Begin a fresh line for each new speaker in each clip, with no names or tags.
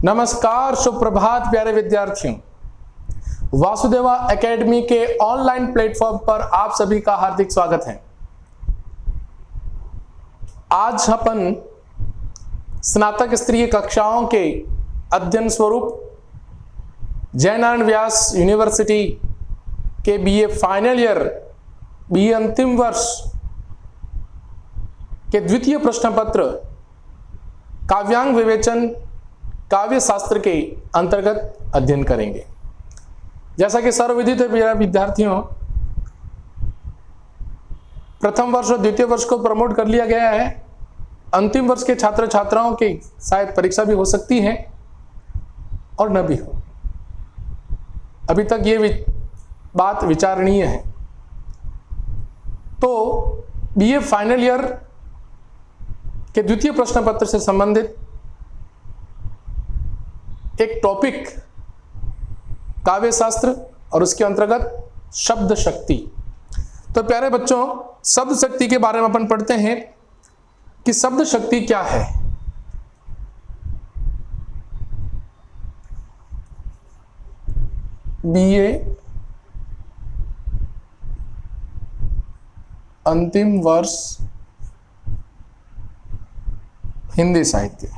नमस्कार, सुप्रभात प्यारे विद्यार्थियों। वासुदेवा एकेडमी के ऑनलाइन प्लेटफॉर्म पर आप सभी का हार्दिक स्वागत है। आज अपन स्नातक स्तरीय कक्षाओं के अध्ययन स्वरूप जयनारायण व्यास यूनिवर्सिटी के बीए फाइनल ईयर, बीए अंतिम वर्ष के द्वितीय प्रश्न पत्र काव्यांग विवेचन काव्य शास्त्र के अंतर्गत अध्ययन करेंगे। जैसा कि सर्वविदित है मेरा विद्यार्थियों, प्रथम वर्ष और द्वितीय वर्ष को प्रमोट कर लिया गया है। अंतिम वर्ष के छात्र छात्राओं की शायद परीक्षा भी हो सकती है और न भी हो। अभी तक ये बात विचारणीय है। तो बीए फाइनल ईयर के द्वितीय प्रश्न पत्र से संबंधित एक टॉपिक काव्य शास्त्र और उसके अंतर्गत शब्द शक्ति। तो प्यारे बच्चों, शब्द शक्ति के बारे में अपन पढ़ते हैं कि शब्द शक्ति क्या है। बीए अंतिम वर्ष हिंदी साहित्य।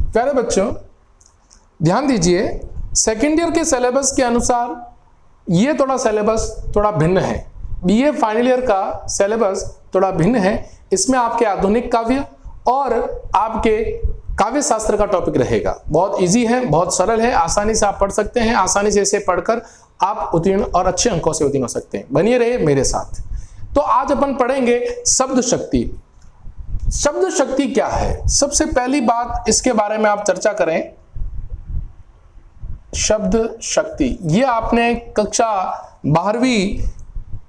प्यारे बच्चों, ध्यान दीजिए, सेकेंड ईयर के सिलेबस के अनुसार ये सिलेबस थोड़ा भिन्न है। बीए फाइनल ईयर का सिलेबस थोड़ा भिन्न है। इसमें आपके आधुनिक काव्य और आपके काव्य शास्त्र का टॉपिक रहेगा। बहुत इजी है, बहुत सरल है, आसानी से आप पढ़ सकते हैं। आसानी से इसे पढ़कर आप उत्तीर्ण और अच्छे अंकों से उत्तीर्ण हो सकते हैं। बनिए रहिए मेरे साथ। तो आज अपन पढ़ेंगे शब्द शक्ति। शब्द शक्ति क्या है? सबसे पहली बात इसके बारे में आप चर्चा करें। शब्द शक्ति ये आपने कक्षा 12वीं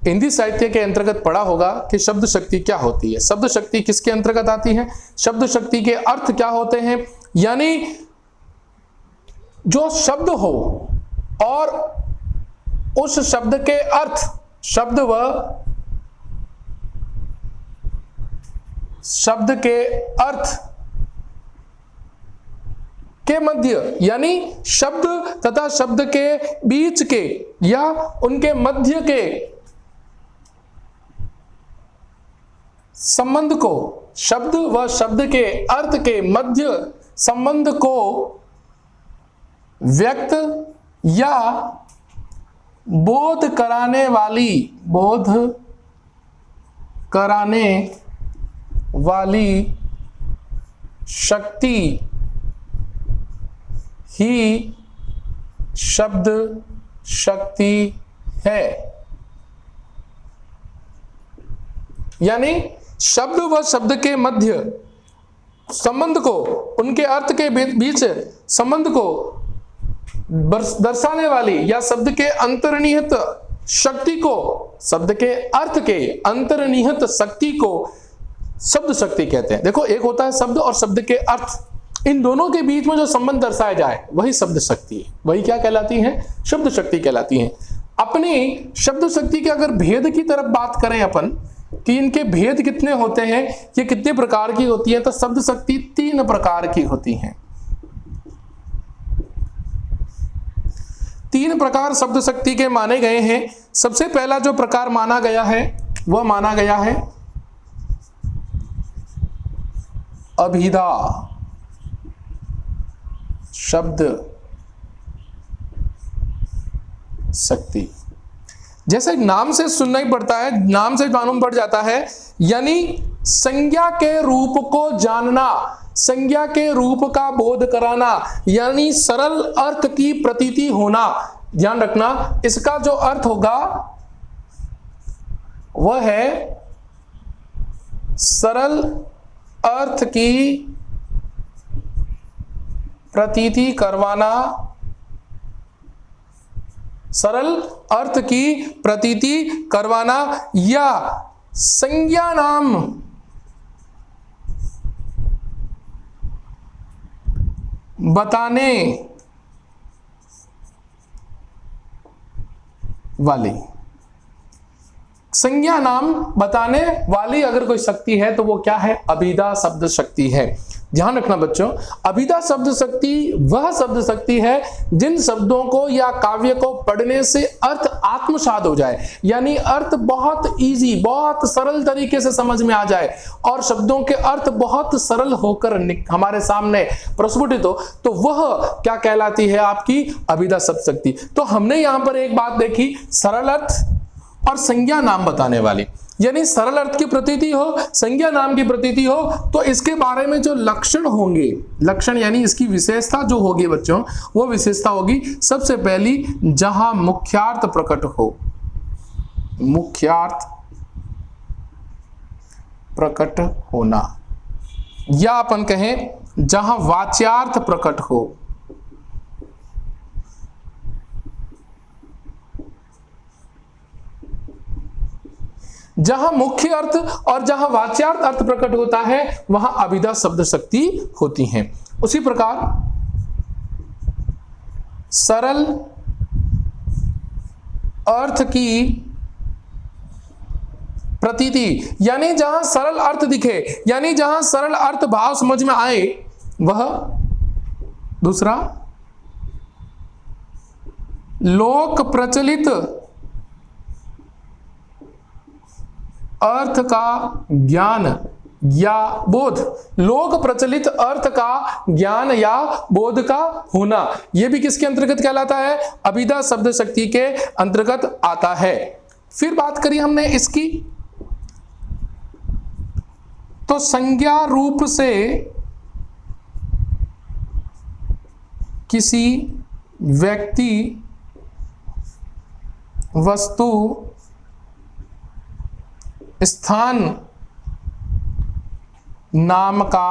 हिंदी साहित्य के अंतर्गत पढ़ा होगा कि शब्द शक्ति क्या होती है। शब्द शक्ति किसके अंतर्गत आती है? शब्द शक्ति के अर्थ क्या होते हैं, यानी जो शब्द हो और उस शब्द के अर्थ, शब्द के अर्थ के मध्य, यानी शब्द तथा शब्द के बीच के या उनके मध्य के संबंध को, शब्द व शब्द के अर्थ के मध्य संबंध को व्यक्त या बोध कराने वाली शक्ति ही शब्द शक्ति है। यानी शब्द व शब्द के मध्य संबंध को, उनके अर्थ के बीच संबंध को दर्शाने वाली या शब्द के अंतर्निहित शक्ति को, शब्द के अर्थ के अंतर्निहित शक्ति को शब्द शक्ति कहते हैं। देखो, एक होता है शब्द और शब्द के अर्थ, इन दोनों के बीच में जो संबंध दर्शाया जाए वही शब्द शक्ति है। वही क्या कहलाती है? शब्द शक्ति कहलाती है। अपनी शब्द शक्ति के अगर भेद की तरफ बात करें अपन कि इनके भेद कितने होते हैं, ये कितने प्रकार की होती है, तो शब्द शक्ति 3 प्रकार की होती हैं। 3 प्रकार शब्द शक्ति के माने गए हैं। सबसे पहला जो प्रकार माना गया है वह माना गया है अभिधा शब्द शक्ति। जैसे नाम से सुनना ही पड़ता है, नाम से मालूम पड़ जाता है, यानी संज्ञा के रूप को जानना, संज्ञा के रूप का बोध कराना, यानी सरल अर्थ की प्रतीति होना। ध्यान रखना, इसका जो अर्थ होगा वह है सरल अर्थ की प्रतीति करवाना, सरल अर्थ की प्रतीति करवाना या संज्ञा नाम बताने वाली। संज्ञा नाम बताने वाली अगर कोई शक्ति है तो वो क्या है? अभिधा शब्द शक्ति है। ध्यान रखना बच्चों, अभिधा शब्द शक्ति वह शब्द शक्ति है जिन शब्दों को या काव्य को पढ़ने से अर्थ आत्मसात हो जाए, यानी अर्थ बहुत इजी, बहुत सरल तरीके से समझ में आ जाए और शब्दों के अर्थ बहुत सरल होकर हमारे सामने प्रस्फुटित हो, तो वह क्या कहलाती है? आपकी अभिधा शब्द शक्ति। तो हमने यहां पर एक बात देखी, सरल अर्थ और संज्ञा नाम बताने वाली, यानी सरल अर्थ की प्रतीति हो, संज्ञा नाम की प्रतीति हो, तो इसके बारे में जो लक्षण होंगे, लक्षण यानी इसकी विशेषता जो होगी बच्चों, वो विशेषता होगी सबसे पहली जहां मुख्यार्थ प्रकट हो, मुख्यार्थ प्रकट होना, या अपन कहें जहां वाच्यार्थ प्रकट हो। जहां मुख्य अर्थ और जहां वाच्यार्थ अर्थ प्रकट होता है वहां अभिधा शब्द शक्ति होती है। उसी प्रकार सरल अर्थ की प्रतीति, यानी जहां सरल अर्थ दिखे, यानी जहां सरल अर्थ भाव समझ में आए, वह दूसरा लोक प्रचलित अर्थ का ज्ञान या बोध, लोक प्रचलित अर्थ का ज्ञान या बोध का होना, यह भी किसके अंतर्गत कहलाता है? अभिधा शब्द शक्ति के अंतर्गत आता है। फिर बात करी हमने इसकी, तो संज्ञा रूप से किसी व्यक्ति, वस्तु, स्थान नाम का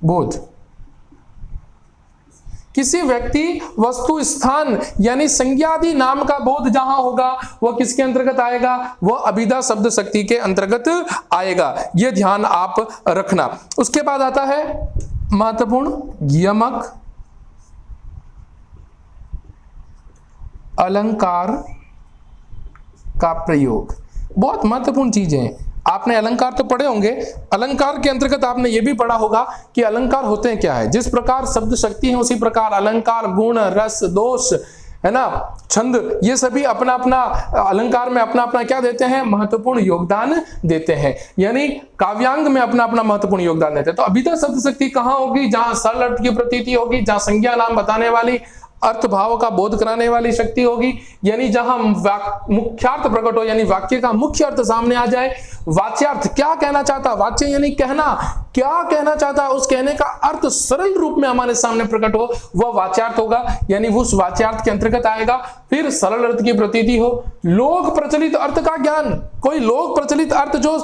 बोध। किसी व्यक्ति, वस्तु, स्थान यानी संज्ञादि नाम का बोध जहां होगा वह किसके अंतर्गत आएगा? वह अभिधा शब्द शक्ति के अंतर्गत आएगा। यह ध्यान आप रखना। उसके बाद आता है महत्वपूर्ण यमक अलंकार का प्रयोग। बहुत महत्वपूर्ण चीजें हैं। आपने अलंकार तो पढ़े होंगे, अलंकार के अंतर्गत आपने ये भी पढ़ा होगा कि अलंकार होते हैं क्या है। जिस प्रकार शब्द शक्ति है उसी प्रकार अलंकार, गुण, रस, दोष, है ना, छंद, ये सभी अपना अपना अलंकार में अपना अपना क्या देते हैं? महत्वपूर्ण योगदान देते हैं, यानी काव्यांग में अपना अपना महत्वपूर्ण योगदान देते हैं। तो अभिधा शब्द शक्ति कहां होगी? जहां सरल अर्थ की प्रतीति होगी, जहां संज्ञा नाम बताने वाली, अर्थ भाव का बोध कराने वाली शक्ति होगी, यानी जहां मुख्यार्थ प्रकट हो, यानी वाक्य का मुख्य अर्थ सामने आ जाए। वाच्यार्थ क्या कहना चाहता, वाच्य यानी कहना, क्या कहना चाहता है, उस कहने का अर्थ सरल रूप में हमारे सामने प्रकट हो, वह वाच्यार्थ होगा, यानी उस वाच्यार्थ के अंतर्गत आएगा। फिर सरल अर्थ की प्रतीति हो, लोक प्रचलित अर्थ का ज्ञान, कोई लोक प्रचलित अर्थ जो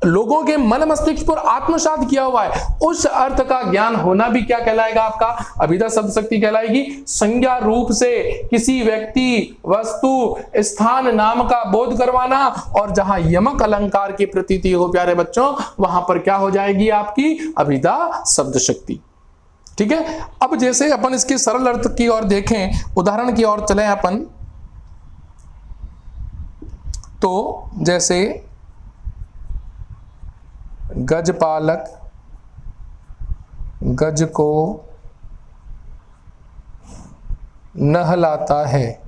लोगों के मन मस्तिष्क पर आत्मसात किया हुआ है, उस अर्थ का ज्ञान होना भी क्या कहलाएगा? आपका अभिधा शब्द शक्ति कहलाएगी। संज्ञा रूप से किसी व्यक्ति, वस्तु, स्थान नाम का बोध करवाना, और जहां यमक अलंकार की प्रतीति हो प्यारे बच्चों, वहां पर क्या हो जाएगी? आपकी अभिधा शब्द शक्ति। ठीक है। अब जैसे अपन इसके सरल अर्थ की ओर देखें, उदाहरण की ओर चलें अपन, तो जैसे गजपालक गज को नहलाता है,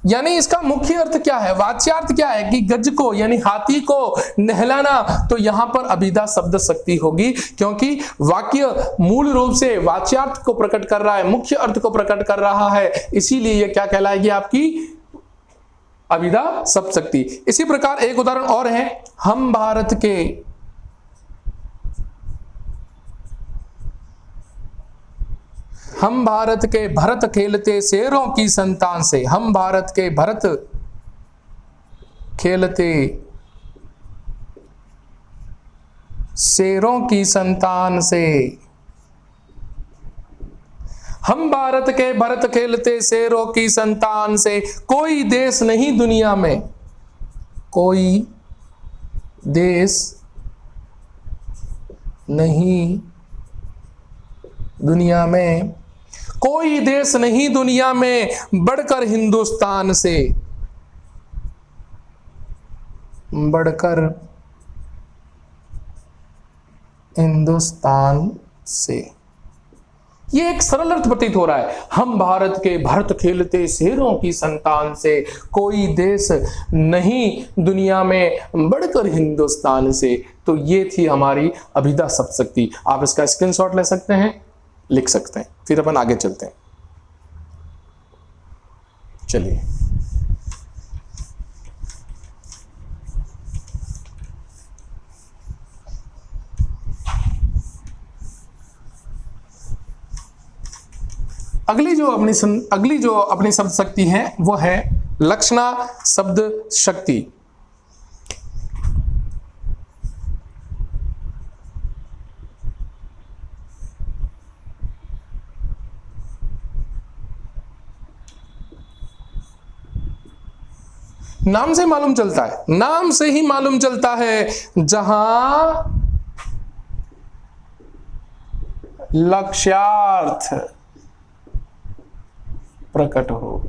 यानी इसका मुख्य अर्थ क्या है? वाच्यार्थ क्या है कि गज को यानी हाथी को नहलाना, तो यहां पर अभिधा शब्द शक्ति होगी, क्योंकि वाक्य मूल रूप से वाच्यार्थ को प्रकट कर रहा है, मुख्य अर्थ को प्रकट कर रहा है, इसीलिए यह क्या कहलाएगी? आपकी अभिधा शब्द शक्ति। इसी प्रकार एक उदाहरण और है, हम भारत के भरत खेलते शेरों की संतान से, हम भारत के भरत खेलते शेरों की संतान से, हम भारत के भरत खेलते शेरों की संतान से, कोई देश नहीं दुनिया में, कोई देश नहीं दुनिया में, कोई देश नहीं दुनिया में बढ़कर हिंदुस्तान से, बढ़कर हिंदुस्तान से। ये एक सरल अर्थ प्रतीत हो रहा है, हम भारत के भरत खेलते शेरों की संतान से, कोई देश नहीं दुनिया में बढ़कर हिंदुस्तान से। तो ये थी हमारी अभिधा सप्तशक्ति। आप इसका स्क्रीनशॉट ले सकते हैं, लिख सकते हैं, फिर अपन आगे चलते हैं। चलिए अगली जो अपनी शब्द शक्ति है वो है लक्षणा शब्द शक्ति। नाम से मालूम चलता है, नाम से ही मालूम चलता है, जहां लक्ष्यार्थ प्रकट हो,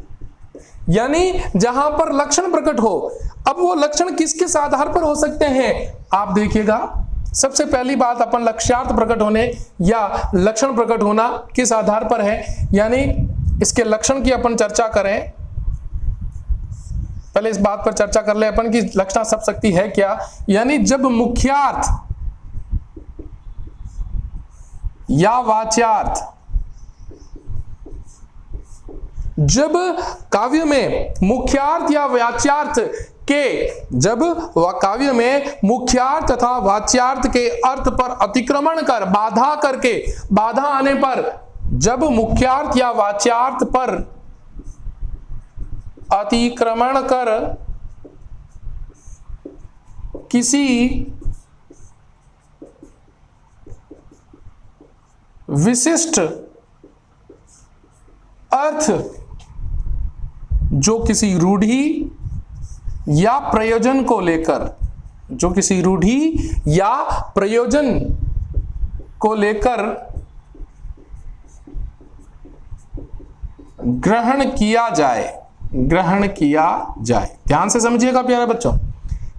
यानी जहां पर लक्षण प्रकट हो। अब वो लक्षण किसके आधार पर हो सकते हैं, आप देखिएगा। सबसे पहली बात, अपन लक्ष्यार्थ प्रकट होने या लक्षण प्रकट होना किस आधार पर है, यानी इसके लक्षण की अपन चर्चा करें। पहले इस बात पर चर्चा कर ले अपन कि लक्षणा शब्द शक्ति है क्या। यानी जब मुख्यार्थ या वाच्यार्थ, जब काव्य में मुख्यार्थ या वाच्यार्थ के, जब काव्य में मुख्यार्थ तथा वाच्यार्थ के अर्थ पर अतिक्रमण कर, बाधा करके, बाधा आने पर, जब मुख्यार्थ या वाच्यार्थ पर अतिक्रमण कर किसी विशिष्ट अर्थ, जो किसी रूढ़ि या प्रयोजन को लेकर, जो किसी रूढ़ि या प्रयोजन को लेकर ग्रहण किया जाए, ग्रहण किया जाए। ध्यान से समझिएगा प्यारे बच्चों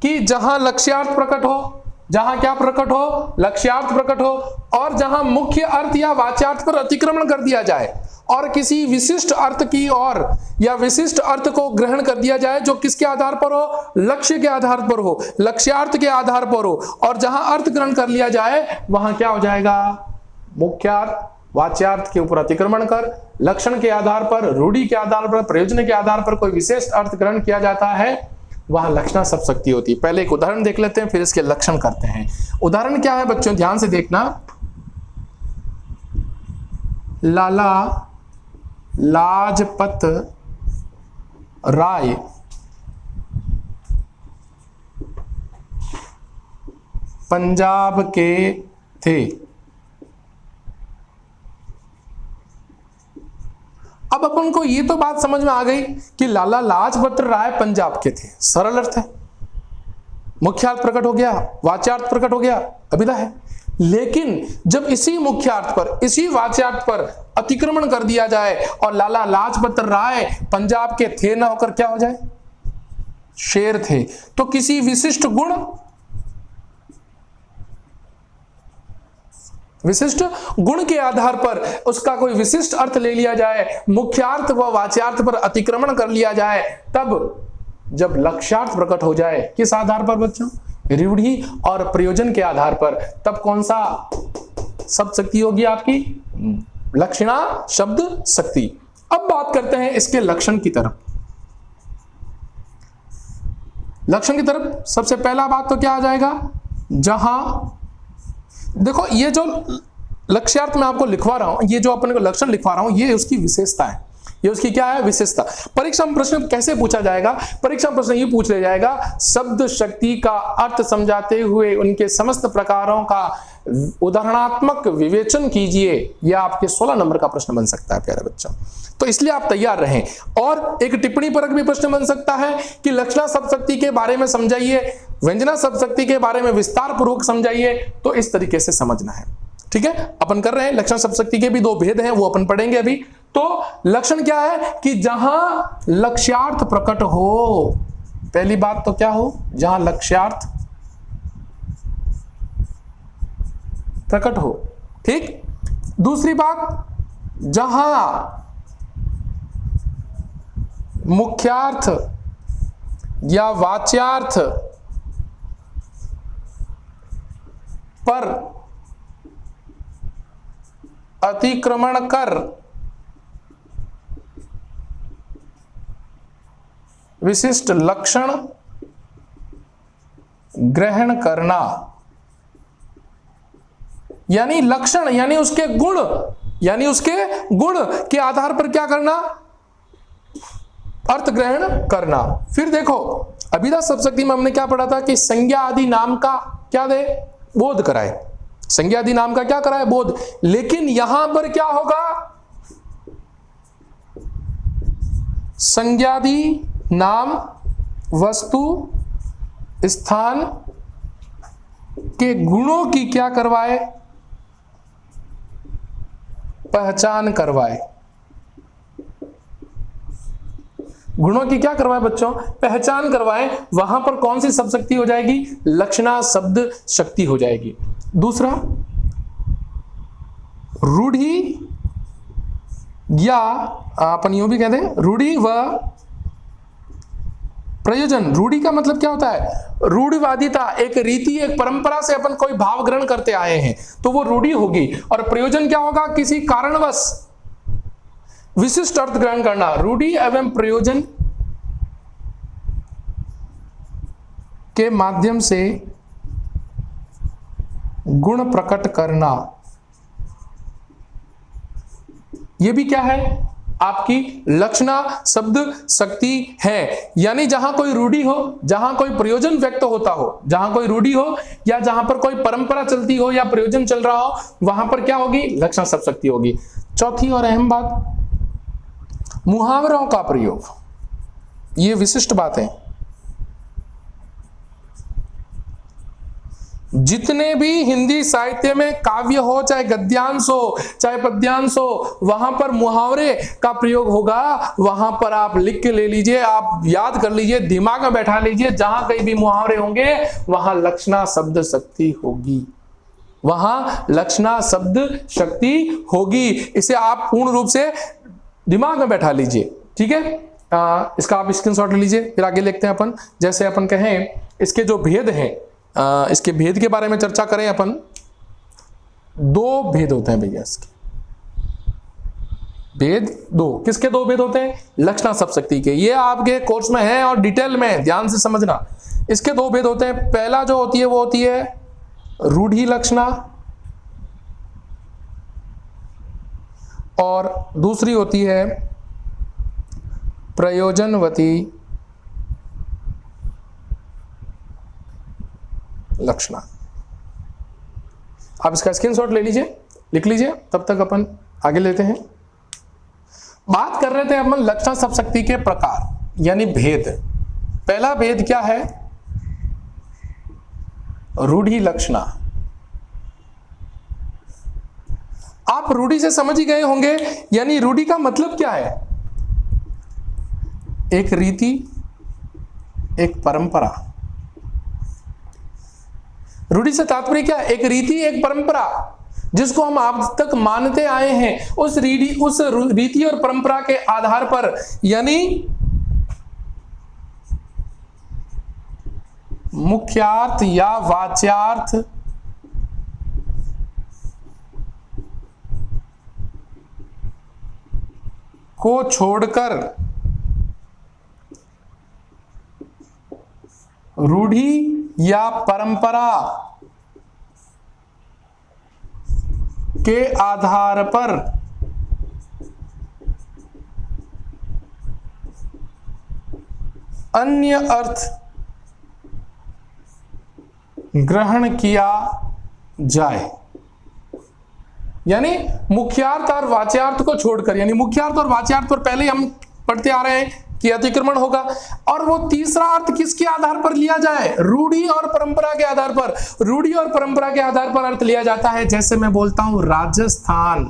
कि जहां लक्ष्यार्थ प्रकट हो, जहां क्या प्रकट हो, लक्ष्यार्थ प्रकट हो, और जहां मुख्य अर्थ या वाच्यार्थ पर अतिक्रमण कर दिया जाए और किसी विशिष्ट अर्थ की ओर या विशिष्ट अर्थ को ग्रहण कर दिया जाए, जो किसके आधार पर हो, लक्ष्य के आधार पर हो, लक्ष्यार्थ के आधार पर हो, और जहां अर्थ ग्रहण कर लिया जाए वहां क्या हो जाएगा, मुख्यार्थ वाच्यार्थ के ऊपर अतिक्रमण कर लक्षण के आधार पर, रूढ़ि के आधार पर, प्रयोजन के आधार पर कोई विशेष अर्थ ग्रहण किया जाता है, वहां लक्षणा शब्द शक्ति होती है। पहले एक उदाहरण देख लेते हैं, फिर इसके लक्षण करते हैं। उदाहरण क्या है बच्चों, ध्यान से देखना। लाला लाजपत राय पंजाब के थे। अब अपन को ये तो बात समझ में आ गई कि लाला लाजपत राय पंजाब के थे, सरल अर्थ है, मुख्यार्थ प्रकट हो गया, वाच्यार्थ प्रकट हो गया, अभिधा है। लेकिन जब इसी मुख्यार्थ पर, इसी वाच्यार्थ पर अतिक्रमण कर दिया जाए और लाला लाजपत राय पंजाब के थे ना होकर क्या हो जाए, शेर थे, तो किसी विशिष्ट गुण, विशिष्ट गुण के आधार पर उसका कोई विशिष्ट अर्थ ले लिया जाए, मुख्यार्थ व वाच्यार्थ पर अतिक्रमण कर लिया जाए, तब जब लक्ष्यार्थ प्रकट हो जाए, किस आधार पर बच्चों, रूढ़ि और प्रयोजन के आधार पर, तब कौन सा शब्द शक्ति होगी आपकी, लक्षणा शब्द शक्ति। अब बात करते हैं इसके लक्षण की तरफ। लक्षण की तरफ सबसे पहला बात तो क्या आ जाएगा, जहां देखो ये जो लक्ष्यार्थ मैं आपको लिखवा रहा हूं, ये जो अपने को लक्षण लिखवा रहा हूं, ये उसकी विशेषता है, ये उसकी क्या है, विशेषता। परीक्षा में प्रश्न कैसे पूछा जाएगा, परीक्षा में प्रश्न ये पूछ लिया जाएगा, शब्द शक्ति का अर्थ समझाते हुए उनके समस्त प्रकारों का उदाहरणात्मक विवेचन कीजिए। यह आपके 16 नंबर का प्रश्न बन सकता है प्यारे बच्चों, तो इसलिए आप तैयार रहें। और एक टिप्पणी परक भी प्रश्न बन सकता है कि लक्षणा शब्द शक्ति के बारे में समझाइए, व्यंजना शब्द शक्ति के बारे में विस्तार पूर्वक समझाइए, तो इस तरीके से समझना है। ठीक है, अपन कर रहे हैं, लक्षण शब्द शक्ति के भी दो भेद हैं, वो अपन पढ़ेंगे अभी। तो लक्षण क्या है कि जहां लक्ष्यार्थ प्रकट हो, पहली बात तो क्या हो, जहां लक्ष्यार्थ प्रकट हो, ठीक। दूसरी बात, जहां मुख्यार्थ या वाच्यार्थ पर अतिक्रमण कर विशिष्ट लक्षण ग्रहण करना, यानी लक्षण यानी उसके गुण, यानी उसके गुण के आधार पर क्या करना, अर्थ ग्रहण करना। फिर देखो अभिधा शब्दशक्ति में हमने क्या पढ़ा था कि संज्ञा आदि नाम का क्या दे, बोध कराए, संज्ञा आदि नाम का क्या कराए, बोध। लेकिन यहां पर क्या होगा, संज्ञादि नाम वस्तु स्थान के गुणों की क्या करवाए, पहचान करवाए। गुणों की क्या करवाए बच्चों, पहचान करवाए। वहां पर कौन सी शब्द शक्ति हो जाएगी, लक्षणा शब्द शक्ति हो जाएगी। दूसरा, रूढ़ी या अपन यूं भी कहते हैं रूढ़ी व प्रयोजन। रूढ़ी का मतलब क्या होता है, रूढ़िवादिता, एक रीति एक परंपरा से अपन कोई भाव ग्रहण करते आए हैं तो वो रूढ़ी होगी। और प्रयोजन क्या होगा, किसी कारणवश विशिष्ट अर्थ ग्रहण करना। रूढ़ी एवं प्रयोजन के माध्यम से गुण प्रकट करना, यह भी क्या है, आपकी लक्षणा शब्द शक्ति है। यानी जहां कोई रूढ़ी हो, जहां कोई प्रयोजन व्यक्त होता हो, जहां कोई रूढ़ी हो या जहां पर कोई परंपरा चलती हो या प्रयोजन चल रहा हो, वहां पर क्या होगी, लक्षणा शब्द शक्ति होगी। चौथी और अहम बात, मुहावरों का प्रयोग, ये विशिष्ट बात है। जितने भी हिंदी साहित्य में काव्य हो, चाहे गद्यांश हो चाहे पद्यांश हो, वहां पर मुहावरे का प्रयोग होगा। वहां पर आप लिख के ले लीजिए, आप याद कर लीजिए, दिमाग में बैठा लीजिए, जहां कहीं भी मुहावरे होंगे वहां लक्षणा शब्द शक्ति होगी, वहां लक्षणा शब्द शक्ति होगी। इसे आप पूर्ण रूप से दिमाग में बैठा लीजिए, ठीक है। इसका आप स्क्रीनशॉट ले लीजिए, फिर आगे लिखते हैं अपन। जैसे अपन कहें इसके जो भेद हैं, इसके भेद के बारे में चर्चा करें अपन। दो भेद होते हैं भैया इसके, भेद दो। किसके दो भेद होते हैं, लक्षणा शब्द शक्ति के। ये आपके कोर्स में है और डिटेल में ध्यान से समझना। इसके दो भेद होते हैं। पहला जो होती है वो होती है रूढ़ी लक्षणा, और दूसरी होती है प्रयोजनवती लक्षणा। आप इसका स्क्रीनशॉट ले लीजिए, लिख लीजिए, तब तक अपन आगे लेते हैं। बात कर रहे थे अपन लक्षणा शब्द शक्ति के प्रकार यानी भेद। पहला भेद क्या है, रूढ़ी लक्षणा। आप रूढ़ी से समझ ही गए होंगे, यानी रूढ़ी का मतलब क्या है, एक रीति एक परंपरा। रूढ़ी से तात्पर्य क्या है, एक रीति एक परंपरा जिसको हम आज तक मानते आए हैं। उस रीति और परंपरा के आधार पर, यानी मुख्यार्थ या वाच्यार्थ को छोड़कर रूढ़ी या परंपरा के आधार पर अन्य अर्थ ग्रहण किया जाए। यानी मुख्यार्थ और वाच्यार्थ को छोड़कर, यानी मुख्यार्थ और वाच्यार्थ पर पहले हम पढ़ते आ रहे हैं कि अतिक्रमण होगा, और वो तीसरा अर्थ किसके आधार पर लिया जाए, रूढ़ी और परंपरा के आधार पर। रूढ़ी और परंपरा के आधार पर अर्थ लिया जाता है। जैसे मैं बोलता हूं राजस्थान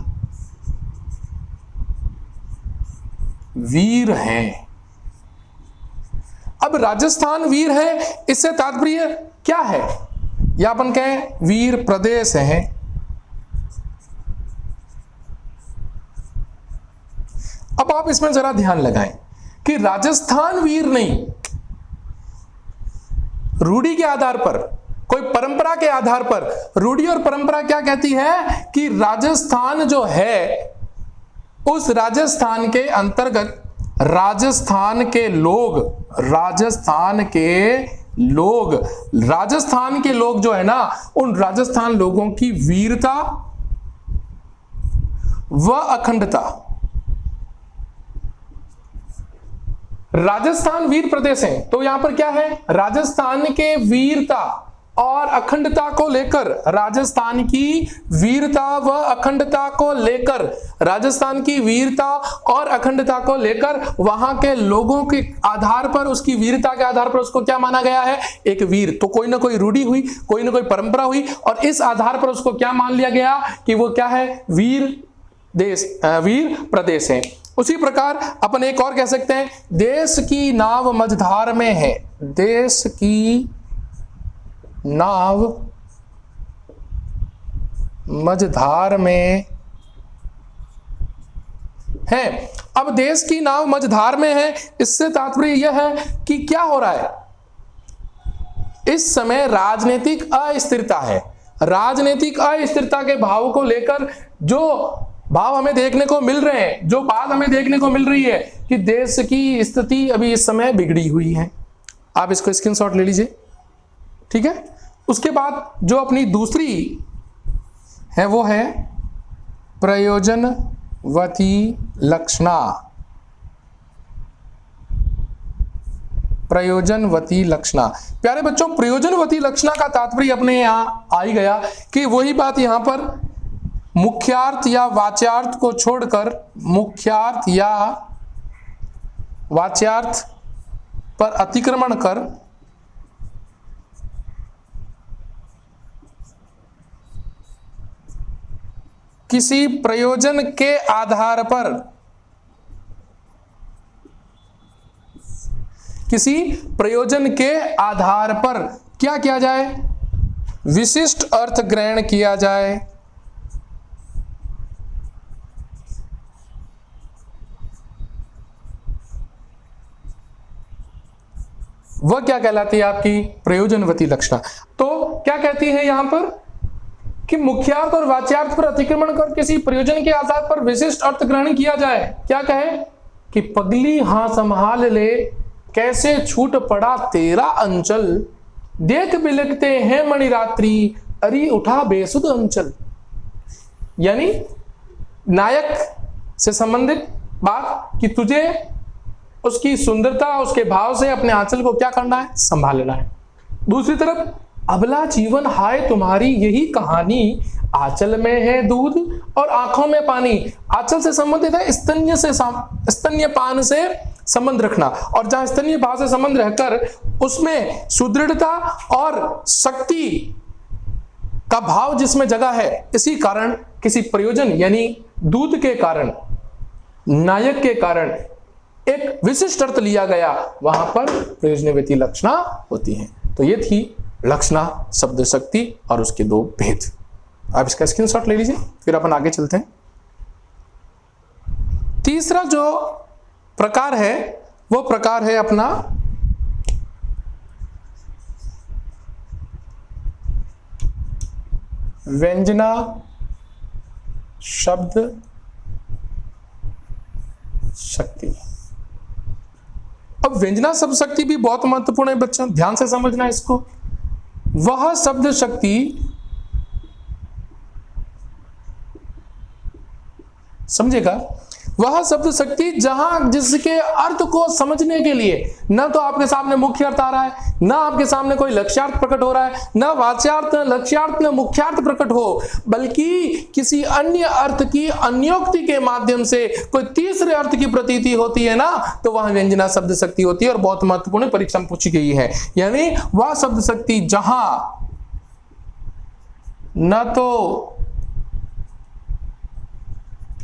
वीर है। अब अब राजस्थान वीर है, इससे तात्पर्य क्या है, या अपन कहें वीर प्रदेश है। अब आप इसमें जरा ध्यान लगाएं कि राजस्थान वीर नहीं, रूढ़ी के आधार पर, कोई परंपरा के आधार पर, रूढ़ी और परंपरा क्या कहती है कि राजस्थान जो है, उस राजस्थान के अंतर्गत राजस्थान के लोग जो है ना, उन राजस्थान लोगों की वीरता व अखंडता, राजस्थान वीर प्रदेश है, तो यहां पर क्या है, राजस्थान के वीरता और अखंडता को लेकर, राजस्थान की वीरता व अखंडता को लेकर, राजस्थान की वीरता और अखंडता को लेकर वहां के लोगों के आधार पर, उसकी वीरता के आधार पर उसको क्या माना गया है, एक वीर। तो कोई ना कोई रूढ़ी हुई, कोई ना कोई परंपरा हुई, और इस आधार पर उसको क्या मान लिया गया कि वो क्या है, वीर प्रदेश है। उसी प्रकार अपन एक और कह सकते हैं, देश की नाव मझधार में है, देश की नाव मझधार में है। अब देश की नाव मझधार में है, इससे तात्पर्य यह है कि क्या हो रहा है, इस समय राजनीतिक अस्थिरता है। राजनीतिक अस्थिरता के भाव को लेकर जो भाव हमें देखने को मिल रहे हैं, जो बात हमें देखने को मिल रही है कि देश की स्थिति अभी इस समय बिगड़ी हुई है। आप इसको स्क्रीनशॉट ले लीजिए, ठीक है। उसके बाद जो अपनी दूसरी है वो है प्रयोजनवती लक्षणा। प्रयोजनवती लक्षणा, प्यारे बच्चों, प्रयोजनवती लक्षणा का तात्पर्य अपने यहां आ ही गया कि वही बात यहां पर मुख्यार्थ या वाच्यार्थ को छोड़कर, मुख्यार्थ या वाच्यार्थ पर अतिक्रमण कर किसी प्रयोजन के आधार पर, किसी प्रयोजन के आधार पर क्या किया जाए, विशिष्ट अर्थ ग्रहण किया जाए। वह क्या कहलाती है, आपकी प्रयोजनवती लक्षणा। तो क्या कहती है यहां पर कि मुख्यार्थ और वाच्यार्थ पर अतिक्रमण कर किसी प्रयोजन के आधार पर विशिष्ट अर्थ ग्रहण किया जाए। क्या कहे कि पगली हां संभाल ले, कैसे छूट पड़ा तेरा अंचल, देख बिलकते हैं मणिरात्रि, अरी उठा बेसुध अंचल। यानी नायक से संबंधित बात कि तुझे उसकी सुंदरता, उसके भाव से अपने आंचल को क्या करना है, संभालना है। दूसरी तरफ अबला जीवन हाय तुम्हारी यही कहानी, आंचल में है दूध और आंखों में पानी। आंचल से संबंधित है स्तन्यपान से संबंध रखना, और जहां स्तन्यपान से संबंध रहकर उसमें सुदृढ़ता और शक्ति का भाव जिसमें जगह है, इसी कारण किसी प्रयोजन यानी दूध के कारण, नायक के कारण एक विशिष्ट अर्थ लिया गया, वहां पर प्रयोजनवती लक्षणा होती है। तो ये थी लक्षणा, शब्द शक्ति और उसके दो भेद। आप इसका स्क्रीनशॉट ले लीजिए, फिर अपन आगे चलते हैं। तीसरा जो प्रकार है वो प्रकार है अपना व्यंजना शब्द शक्ति। अब व्यंजना शब्द शक्ति भी बहुत महत्वपूर्ण है बच्चों, ध्यान से समझना इसको। वह शब्द शक्ति समझेगा, वह शब्द शक्ति जहां जिसके अर्थ को समझने के लिए न तो आपके सामने मुख्य अर्थ आ रहा है, न आपके सामने कोई लक्ष्यार्थ प्रकट हो रहा है, न वाच्यार्थ, न लक्ष्यार्थ, न मुख्यार्थ प्रकट हो, बल्कि किसी अन्य अर्थ की अन्योक्ति के माध्यम से कोई तीसरे अर्थ की प्रतीति होती है ना, तो वह व्यंजना शब्द शक्ति होती है और बहुत महत्वपूर्ण परीक्षा में पूछी गई है। यानी वह शब्द शक्ति जहां न तो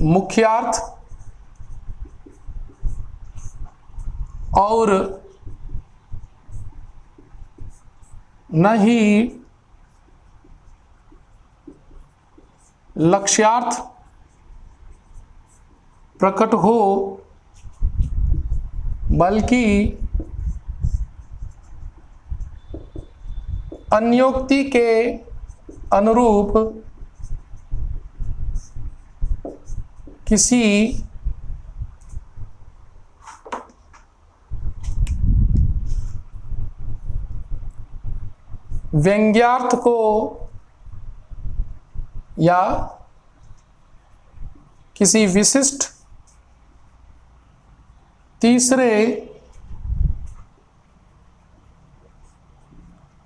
मुख्यार्थ और न ही लक्ष्यार्थ प्रकट हो बल्कि अन्योक्ति के अनुरूप किसी व्यंग्यार्थ को या किसी विशिष्ट तीसरे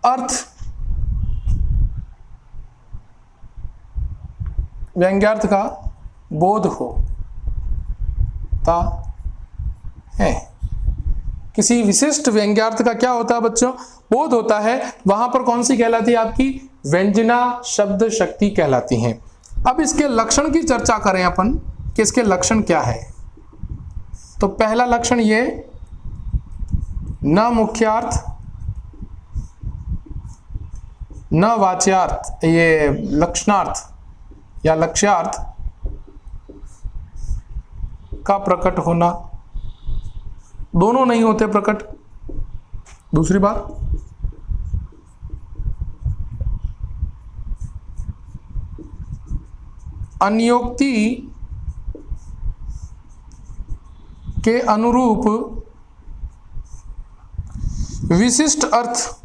अर्थ व्यंग्यार्थ का बोध होता है। किसी विशिष्ट व्यंग्यार्थ का क्या होता है बच्चों? बोध होता है। वहां पर कौन सी कहलाती है? आपकी व्यंजना शब्द शक्ति कहलाती हैं। अब इसके लक्षण की चर्चा करें अपन कि इसके लक्षण क्या है। तो पहला लक्षण ये, न मुख्यार्थ न वाच्यार्थ, ये लक्षणार्थ या लक्ष्यार्थ का प्रकट होना, दोनों नहीं होते प्रकट। दूसरी बात, अन्योक्ति के अनुरूप विशिष्ट अर्थ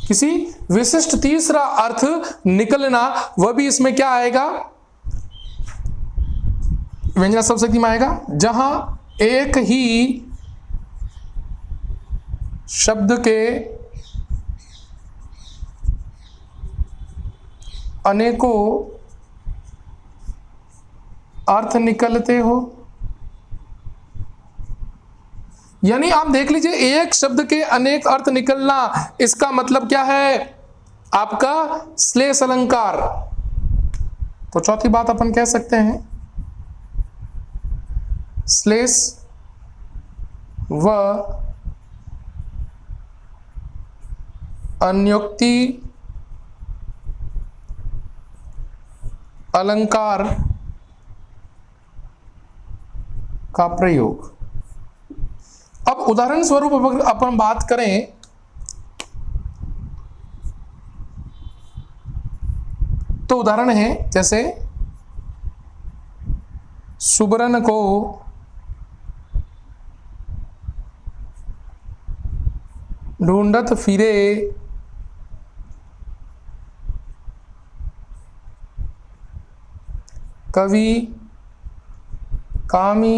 किसी विशिष्ट तीसरा अर्थ निकलना, वह भी इसमें क्या आएगा? व्यंजना शब्द शक्ति में आएगा। जहां एक ही शब्द के अनेकों अर्थ निकलते हो, यानी आप देख लीजिए, एक शब्द के अनेक अर्थ निकलना, इसका मतलब क्या है? आपका श्लेष अलंकार। तो चौथी बात अपन कह सकते हैं, श्लेष व अन्योक्ति अलंकार का प्रयोग। अब उदाहरण स्वरूप अपन बात करें तो उदाहरण है जैसे सुबरन को ढूंढत फिरे कवि कामी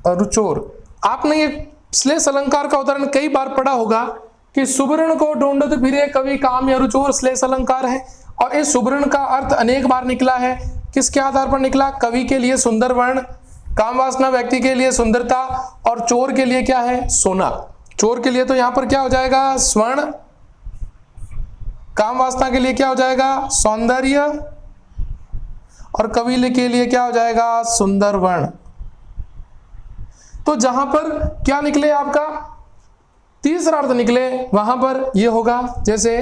रुचोर। आपने ये श्लेष अलंकार का उदाहरण कई बार पढ़ा होगा कि सुबरण को ढूंढत फिरे कवि काम या रुचोर श्लेष अलंकार है। और इस सुबरण का अर्थ अनेक बार निकला है। किसके आधार पर निकला? कवि के लिए सुंदर वर्ण, काम वासना व्यक्ति के लिए सुंदरता, और चोर के लिए क्या है? सोना। चोर के लिए तो यहां पर क्या हो जाएगा? स्वर्ण। काम वासना के लिए क्या हो जाएगा? सौंदर्य। और कवि के लिए क्या हो जाएगा? सुंदर वर्ण। तो जहां पर क्या निकले? आपका तीसरा अर्थ निकले, वहां पर यह होगा जैसे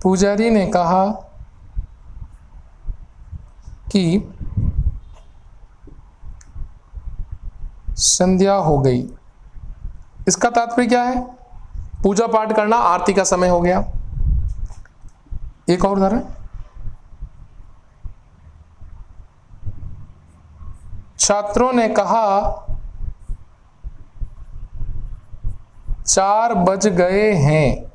पुजारी ने कहा कि संध्या हो गई। इसका तात्पर्य क्या है? पूजा पाठ करना, आरती का समय हो गया। एक और उदाहरण, छात्रों ने कहा 4 बज गए हैं।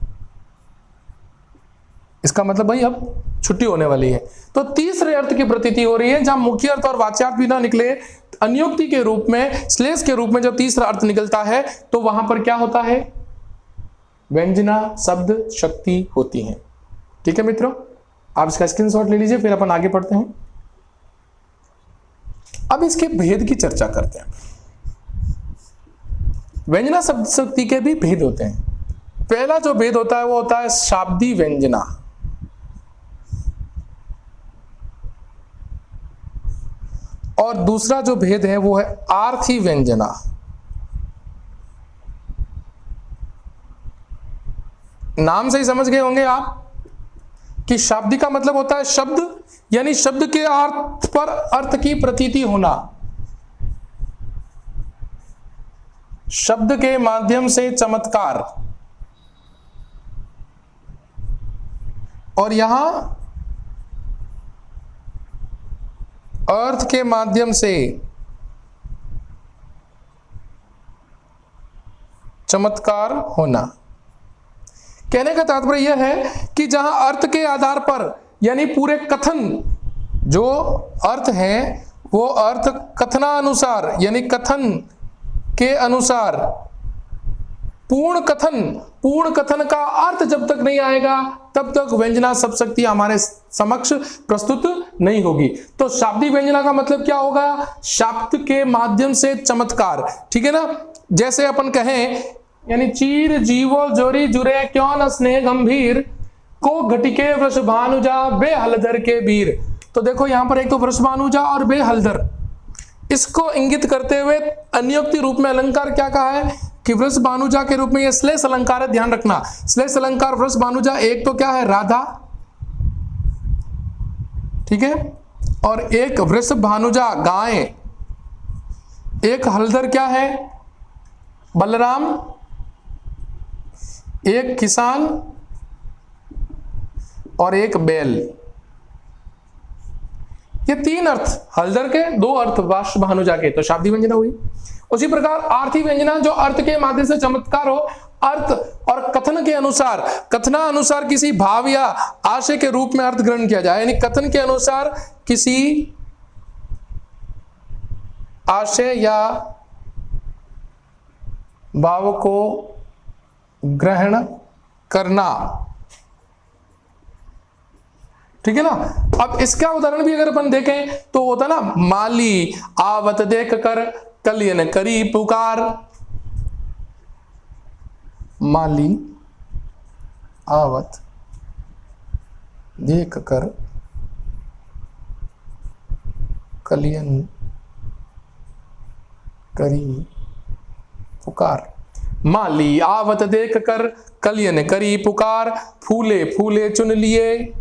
इसका मतलब भाई अब छुट्टी होने वाली है। तो तीसरे अर्थ की प्रतीति हो रही है। जहां मुख्य अर्थ और वाच्यार्थ भी ना निकले, अन्योक्ति के रूप में, श्लेष के रूप में जब तीसरा अर्थ निकलता है तो वहां पर क्या होता है? व्यंजना शब्द शक्ति होती है। ठीक है मित्रों, आप इसका स्क्रीनशॉट ले लीजिए, फिर अपन आगे पढ़ते हैं। अब इसके भेद की चर्चा करते हैं। व्यंजना शब्द शक्ति के भी भेद होते हैं। पहला जो भेद होता है वो होता है शाब्दी व्यंजना, और दूसरा जो भेद है वो है आर्थी व्यंजना। नाम से ही समझ गए होंगे आप कि शाब्दी का मतलब होता है शब्द, यानी शब्द के अर्थ पर अर्थ की प्रतीति होना, शब्द के माध्यम से चमत्कार। और यहां अर्थ के माध्यम से चमत्कार होना। कहने का तात्पर्य यह है कि जहां अर्थ के आधार पर, यानी पूरे कथन जो अर्थ है वो अर्थ कथनानुसार, यानी कथन के अनुसार पूर्ण कथन का अर्थ जब तक नहीं आएगा तब तक व्यंजना शब्द शक्ति हमारे समक्ष प्रस्तुत नहीं होगी। तो शाब्दी व्यंजना का मतलब क्या होगा? शब्द के माध्यम से चमत्कार, ठीक है ना। जैसे अपन कहें, यानी चीर जीवो जोरी जुरे क्यों न स्नेह गंभीर, को घटिके वृषभानुजा बे हलधर के वीर। तो देखो यहां पर एक तो वृषभानुजा और बे हलधर, इसको इंगित करते हुए अन्योक्ति रूप में अलंकार क्या कहा है कि वृषभानुजा के रूप में यह श्लेष अलंकार है। ध्यान रखना, श्लेष अलंकार वृषभानुजा एक तो क्या है? राधा, ठीक है, और एक वृषभानुजा गाय, एक हलधर क्या है? बलराम, एक किसान और एक बैल। ये तीन अर्थ हलधर के, दो अर्थ वृषभानुजा के, तो शाब्दी व्यंजना हुई। उसी प्रकार आर्थी व्यंजना जो अर्थ के माध्यम से चमत्कार हो, अर्थ और कथन के अनुसार, कथनानुसार किसी भाव या आशय के रूप में अर्थ ग्रहण किया जाए, यानी कथन के अनुसार किसी आशय या भाव को ग्रहण करना, ठीक है ना। अब इसका उदाहरण भी अगर अपन देखें तो होता ना, माली आवत देख कर कलियन करी पुकार। माली आवत देख कर कलियन करी पुकार। माली आवत देख कर कलियन करी पुकार, फूले फूले चुन लिए,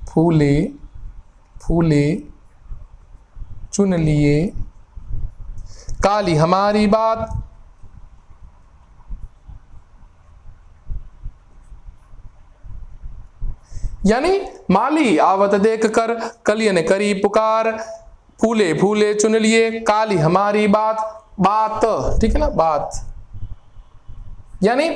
फूले फूले चुन लिए, काली हमारी बात। यानी माली आवत देख कर कलियन करी पुकार, फूले फूले चुन लिए, काली हमारी बात। बात, ठीक है ना, बात। यानी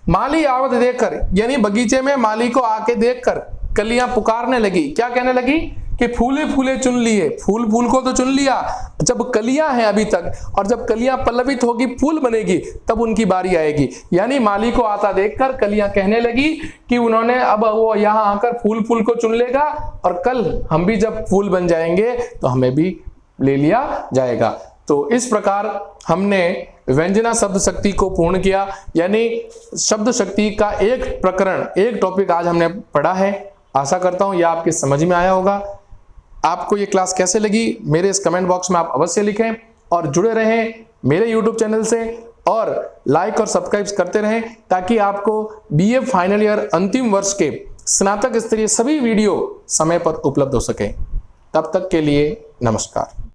माली आवत देखकर, यानी बगीचे में माली को आके देखकर कलियां पुकारने लगी। क्या कहने लगी कि फूले फूले चुन लिए। फूल फूल को तो चुन लिया, जब कलियां हैं अभी तक, और जब कलियां पल्लवित होगी, फूल बनेगी, तब उनकी बारी आएगी। यानी माली को आता देखकर कलियां कहने लगी कि उन्होंने, अब वो यहां आकर फूल फूल को चुन लेगा, और कल हम भी जब फूल बन जाएंगे तो हमें भी ले लिया जाएगा। तो इस प्रकार हमने व्यंजना शब्द शक्ति को पूर्ण किया, यानी शब्द शक्ति का एक प्रकरण, एक टॉपिक आज हमने पढ़ा है। आशा करता हूं यह आपके समझ में आया होगा। आपको ये क्लास कैसे लगी मेरे इस कमेंट बॉक्स में आप अवश्य लिखें, और जुड़े रहें मेरे YouTube चैनल से, और लाइक और सब्सक्राइब करते रहें, ताकि आपको BA फाइनल ईयर अंतिम वर्ष के स्नातक स्तरीय सभी वीडियो समय पर उपलब्ध हो सके। तब तक के लिए नमस्कार।